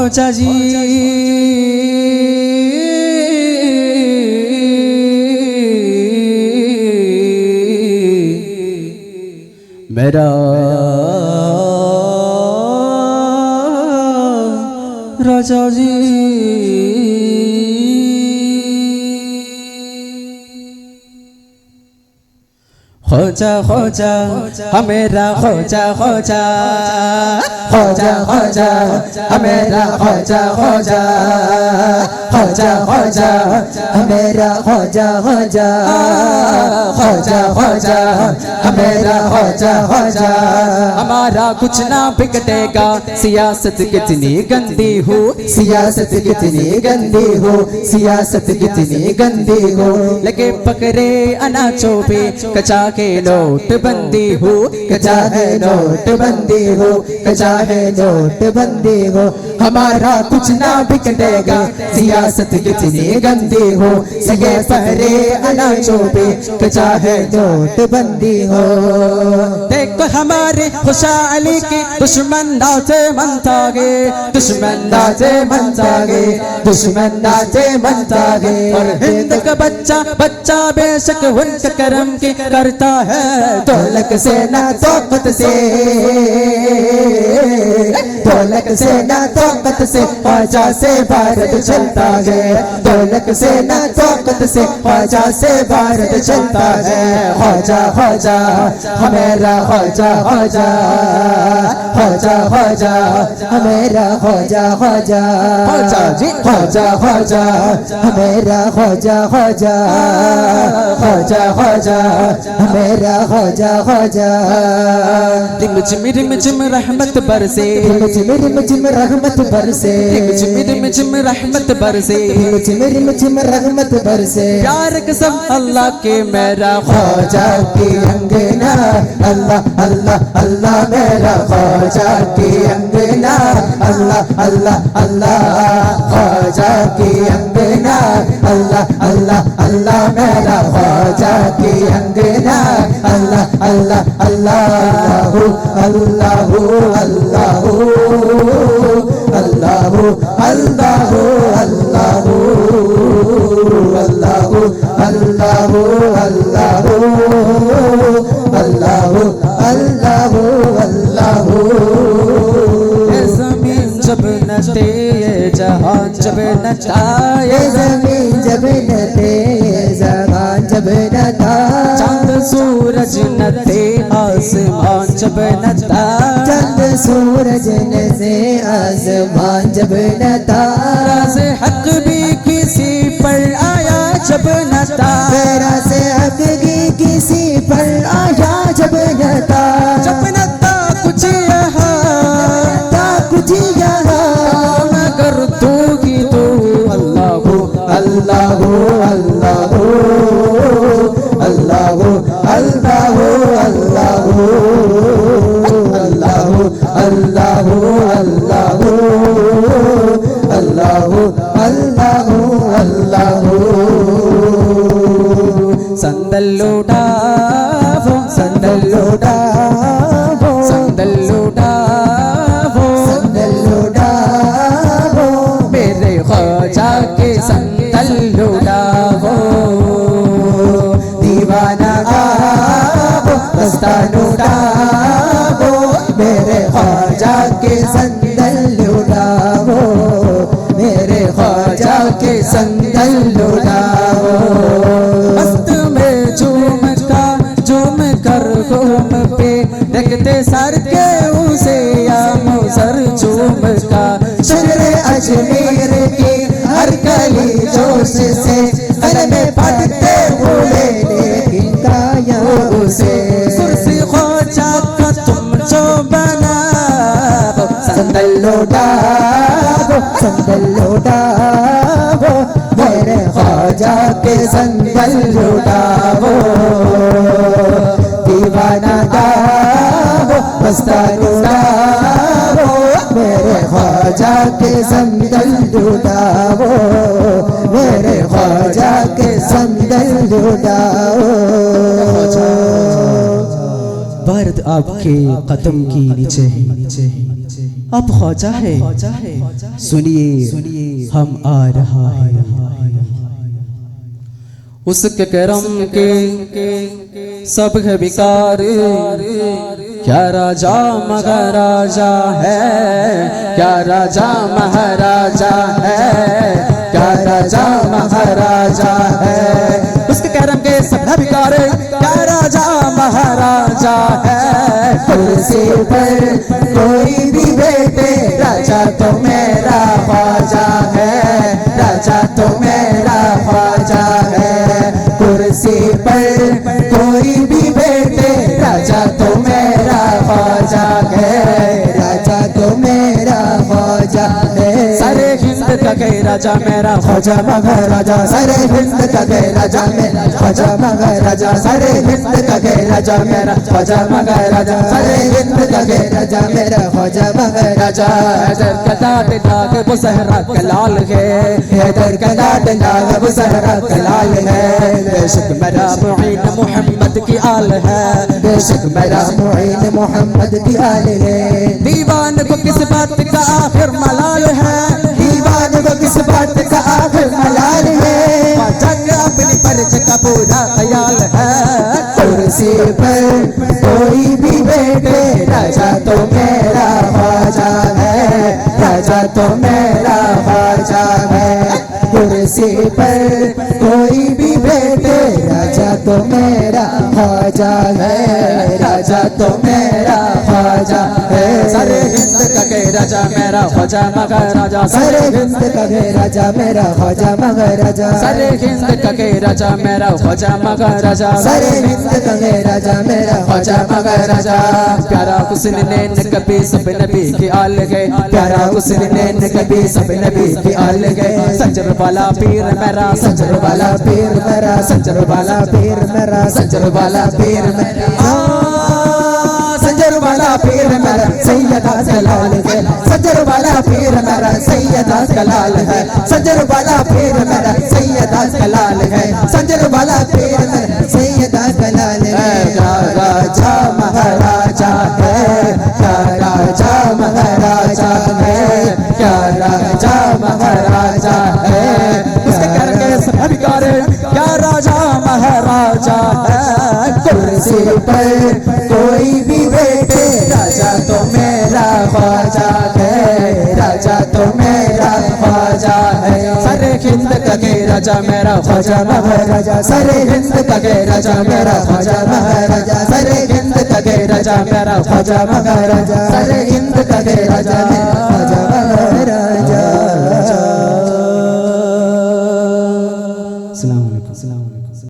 ख्वाजा जी मेरा राजा जी ख्वाजा ख्वाजा हमेरा ख्वाजा ख्वाजा ख्वाजा ख्वाजा हमेरा ख्वाजा ख्वाजा ख्वाजा ख्वाजा हमेरा ख्वाजा ख्वाजा ख्वाजा ख्वाजा हमेरा ख्वाजा ख्वाजा हमारा कुछ ना बिगड़ेगा सियासत कितनी गंदी हो सियासत कितनी गंदी हो सियासत कितनी गंदी हो लगे पकड़े अनाचों पे कचा के नोट बंदी हो कचा है नोट बंदी हो कचा है नोट बंदी हो हमारा कुछ ना बिगड़ेगा सियासत कितनी गंदी हो सगे पहरे अनाचों पे कचा है नोट बंदी हो देखो हमारे खुशहाली की दुश्मन नाचे मनतागे दुश्मन नाचे मनतागे दुश्मन नाचे मनतागे और हिंद का बच्चा बच्चा बेशक उनका करम की करता है दौलत से ना तौकत से दौलत से ना तौकत से ख्वाजा से भारत चलता है दौलत से ना तौकत से ख्वाजा से भारत चलता है ख्वाजा ख्वाजा हमेरा ख्वाजा ख्वाजा ख्वाजा ख्वाजा हमेरा ख्वाजा ख्वाजा ख्वाजा जी ख्वाजा ख्वाजा हमेरा ख्वाजा ख्वाजा ख्वाजा ख्वाजा हमेरा ख्वाजा ख्वाजा रिम झिम रहमत बरसे रिम झिम रहमत बरसे रिम झिम रहमत बरसे रिम झिम रहमत बरसे प्यार कसम अल्लाह के मेरा ख्वाजा की अंगना अल्लाह अल्लाह अल्लाह मेरा ख्वाजा की अंगना अल्लाह अल्लाह अल्लाह ख्वाजा की अंगना अल्लाह अल्लाह अल्लाह मेरा ख्वाजा की अंगना अल्लाह अल्लाह अल्लाह अल्लाह अल्लाह अल्लाह अल्लाह अल्लाह अल्लाह अल्लाह अल्लाह जब न था, ये ज़मीन जब न थे, ये ज़बान जब न था, चांद सूरज न थे, आसमान जब न था, चंद सूरज न थे, आसमान जब न था, राज़ हक भी किसी पर आया जब न था, मेरा से हक की किसी पर आया जब न था, जब न था कुछ यहाँ, था कुछ यहाँ, मगर तू ही तू, अल्लाह हो अल्लाह हो अल्लाह हो अल्लाह हो अल्लाह हो अल्लाह हो अल्लाह हो अल्लाह हो अल्लाह हो अल्लाह हो अल्लाह हो अल्लाह हो। संदल लौटावो, संदल लौटावो, संदल लौटावो, संदल लौटावो, मेरे ख्वाजा के संदल लौटावो, दीवाना गावो, मस्तानो गावो, मेरे ख्वाजा के संदल लौटावो, मेरे ख्वाजा के संदल लौटावो। मस्त में झूम कर घूम पे देखते सर के उसे या मुसर झूम का, शहर अजमेर की हर गली जोश से कलमे पढ़ते हुए लेकिन गाया उसे, सुरसी ख्वाजा का तुम जो बना, संदल लौटावो, संदल लौटावो, मेरे ख्वाजा के संदल लौटावो, दीवाना गावो, मस्तानो गावो, मेरे ख्वाजा के संदल लौटावो, मेरे ख्वाजा के संदल लौटावो। बर्द आपके कदम की नीचे है, अब ख्वाजा है, सुनिए हम आ रहा है, उसके करम के सब है विकार, क्या राजा महाराजा है, क्या राजा महाराजा है, क्या राजा महाराजा है, उसके करम के सब है विकार, क्या राजा महाराजा है, कुर्सी पर कोई भी बैठे, राजा तो मेरा ख्वाजा है, राजा तो मेरा ख्वाजा है, कुर्सी पर कोई भी बैठे, राजा तो मेरा ख्वाजा है, राजा तो मेरा ख्वाजा है। सारे हिंद का कह राजा मेरा ख्वाजा महाराजा, सारे हिंद का कह राजा मेरा ख्वाजा महाराजा, सारे हिंद का कह राजा मेरा ख्वाजा महाराजा, सारे हिंद का कह राजा मेरा ख्वाजा महाराजा। हैदर का दाद नाग वो सहरा कलाल है, हैदर का दाद नाग वो सहरा कलाल है, बेशक मेरा मुईन मोहम्मद की आल है, बेशक मेरा मुईन मोहम्मद की आल है, दीवान को किस बात का आखिर मलाल है, दीवान को किस बात का आखिर मलाल है, जग अपनी परज का पूरा ख्याल है, कुर्सी पर कोई भी बैठे, राजा तो मेरा ख्वाजा है, राजा तो मेरा ख्वाजा है, कुर्सी पर कोई भी बैठे, राजा तो मेरा ख्वाजा है, राजा तो मेरा ख्वाजा है। सारे हिंद का कह राजा मेरा ख्वाजा महाराजा, सारे हिंद का कह राजा मेरा ख्वाजा महाराजा, सारे हिंद का कह राजा मेरा ख्वाजा महाराजा, सारे हिंद का कह राजा मेरा ख्वाजा महाराजा। प्यारा हुस्न नैन कभी सब नबी की आल गए, प्यारा हुस्न नैन कभी सब नबी की आल गए, संजर वाला पीर मेरा, संजर वाला पीर मेरा, संजर वाला पीर मेरा, संजर वाला पीर मेरा, संजर वाला पीर मेरा सैयदा कलाल है, संजर वाला पीर मेरा सैयदा कलाल है, संजर वाला पीर मेरा सैयदा कलाल है, संजर वाला पीर मेरा सैयदा कलाल है। क्या राजा महाराजा है, क्या राजा महाराजा है, क्या राजा महाराजा है, उसके करके सब अधिकार, क्या राजा महाराजा है, कुर्सी पर कोई भी बैठे, राजा तो मेरा ख्वाजा है, राजा तो मेरा ख्वाजा है। राजा मेरा ख्वाजा महाराजा सरे हिंद का गे राजा मेरा ख्वाजा महाराजा सरे हिंद का गे राजा मेरा ख्वाजा महाराजा सरे हिंद का गे राजा